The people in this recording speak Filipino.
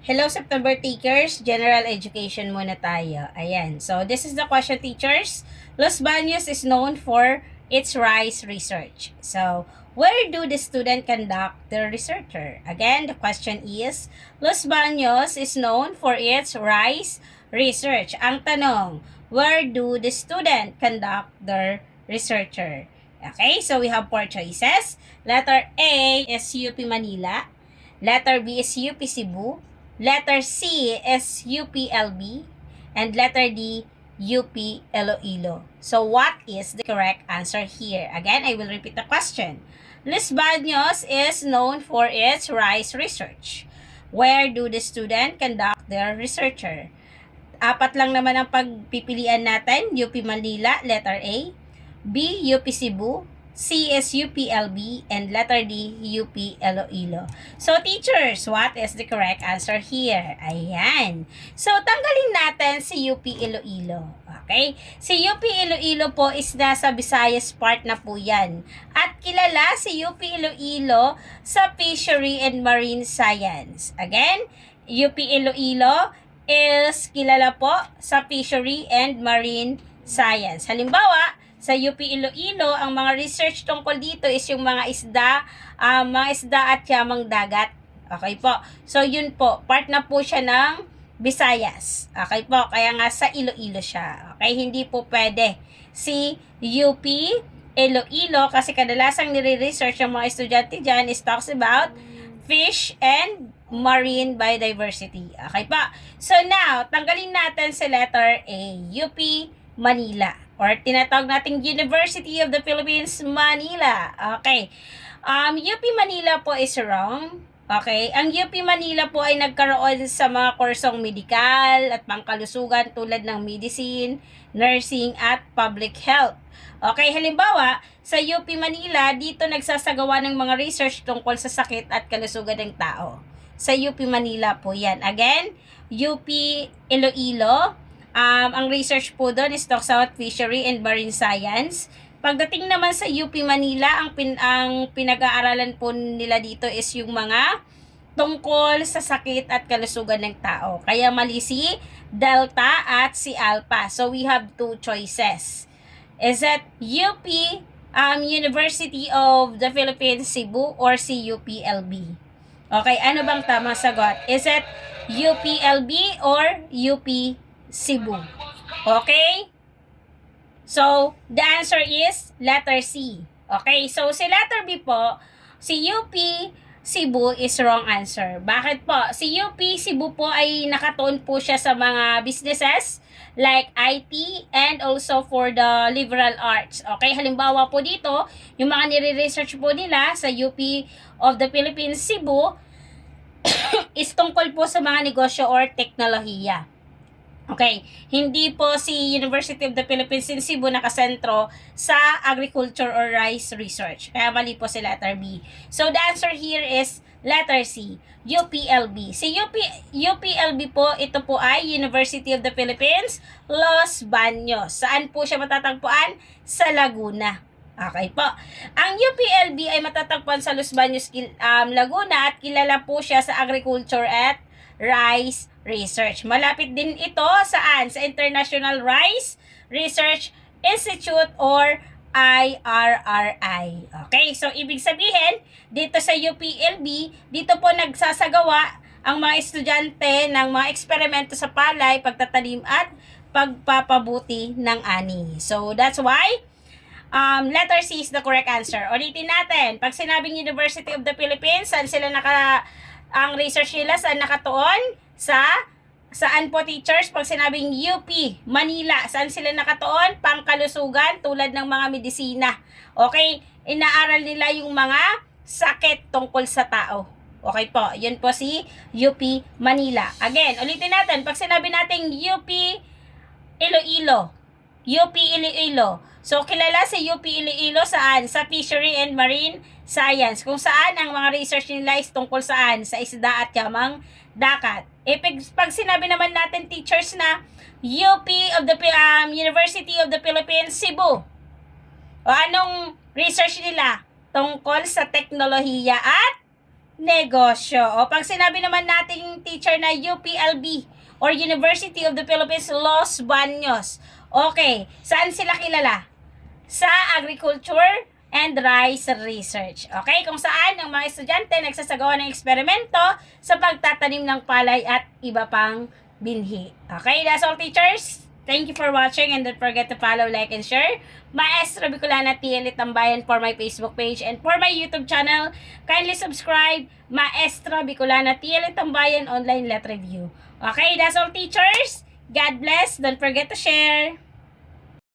Hello, September takers. General education muna tayo. Ayan. So, this is the question, teachers. Los Baños is known for its rice research. So, where do the student conduct their researcher? Again, the question is, Los Baños is known for its rice research. Ang tanong, where do the student conduct their researcher? Okay, so we have four choices. Letter A is UP Manila. Letter B is UP Cebu. Letter C is UPLB, and letter D, UP Iloilo. So what is the correct answer here? Again, I will repeat the question. Los Baños is known for its rice research. Where do the student conduct their researcher? Apat lang naman ang pagpipilian natin. UP Manila, letter A. B, UP Cebu. C is UPLB, and letter D, UP Iloilo. So, teachers, what is the correct answer here? Ayan. So, tanggalin natin si UP Iloilo. Okay? Si UP Iloilo po is nasa Visayas part na po yan. At kilala si UP Iloilo sa Fishery and Marine Science. Again, UP Iloilo is kilala po sa Fishery and Marine Science. Halimbawa, sa UP Iloilo, ang mga research tungkol dito is yung mga isda at yamang dagat. Okay po. So, yun po. Part na po siya ng Visayas. Okay po. Kaya nga sa Iloilo siya. Okay? Hindi po pwede si UP Iloilo kasi kadalasang nire-research ng mga estudyante dyan is talks about fish and marine biodiversity. Okay po. So, now, tanggalin natin sa letter A. UP Manila. Or tinatawag nating University of the Philippines, Manila. Okay. UP Manila po is wrong. Okay. Ang UP Manila po ay nagkaroon sa mga kursong medikal at pangkalusugan tulad ng medicine, nursing, at public health. Okay. Halimbawa, sa UP Manila, dito nagsasagawa ng mga research tungkol sa sakit at kalusugan ng tao. Sa UP Manila po yan. Again, UP Iloilo. Ang research po doon is talks about fishery and marine science. Pagdating naman sa UP Manila, ang pinag-aaralan po nila dito is yung mga tungkol sa sakit at kalusugan ng tao. Kaya mali si Delta at si Alpha. So we have two choices. Is it UP University of the Philippines, Cebu, or si UPLB? Okay, ano bang tamang sagot? Is it UPLB or UP Cebu? Okay? So, the answer is letter C. Okay? So, si letter B po, si UP Cebu is wrong answer. Bakit po? Si UP Cebu po ay nakatuon po siya sa mga businesses like IT and also for the liberal arts. Okay? Halimbawa po dito, yung mga nire-research po nila sa UP of the Philippines, Cebu is tungkol po sa mga negosyo or teknolohiya. Okay, hindi po si University of the Philippines in Cebu nakasentro sa agriculture or rice research. Kaya mali po si letter B. So, the answer here is letter C, UPLB. Si UPLB po, ito po ay University of the Philippines, Los Baños. Saan po siya matatagpuan? Sa Laguna. Okay po. Ang UPLB ay matatagpuan sa Los Baños, Laguna at kilala po siya sa agriculture at rice research. Malapit din ito saan? Sa International Rice Research Institute or IRRI. Okay, so ibig sabihin, dito sa UPLB, dito po nagsasagawa ang mga estudyante ng mga eksperimento sa palay, pagtatanim at pagpapabuti ng ani. So that's why letter C is the correct answer. Ulitin natin, pag sinabing University of the Philippines, saan sila ang research nila saan nakatuon? Saan po, teachers? Pag sinabing UP, Manila, saan sila nakatuon? Pangkalusugan tulad ng mga medisina. Okay? Inaaral nila yung mga sakit tungkol sa tao. Okay po, yun po si UP Manila. Again, ulitin natin, pag sinabi nating UP Iloilo, UP Iloilo. So, kilala si UP Iloilo saan? Sa Fishery and Marine Science. Kung saan ang mga research nila is tungkol saan? Sa isda at yamang dagat. Pag sinabi naman natin, teachers, na UP of the University of the Philippines, Cebu. O anong research nila? Tungkol sa teknolohiya at negosyo. O pag sinabi naman nating teacher na UPLB or University of the Philippines Los Baños, okay, saan sila kilala? Sa agriculture and rice research. Okay? Kung saan ang mga estudyante nagsasagawa ng eksperimento sa pagtatanim ng palay at iba pang binhi. Okay? That's all, teachers. Thank you for watching and don't forget to follow, like, and share Maestra Bicolana TL Tambayan for my Facebook page and for my YouTube channel. Kindly subscribe Maestra Bicolana TL Tambayan Online Let Review. Okay? That's all, teachers. God bless. Don't forget to share.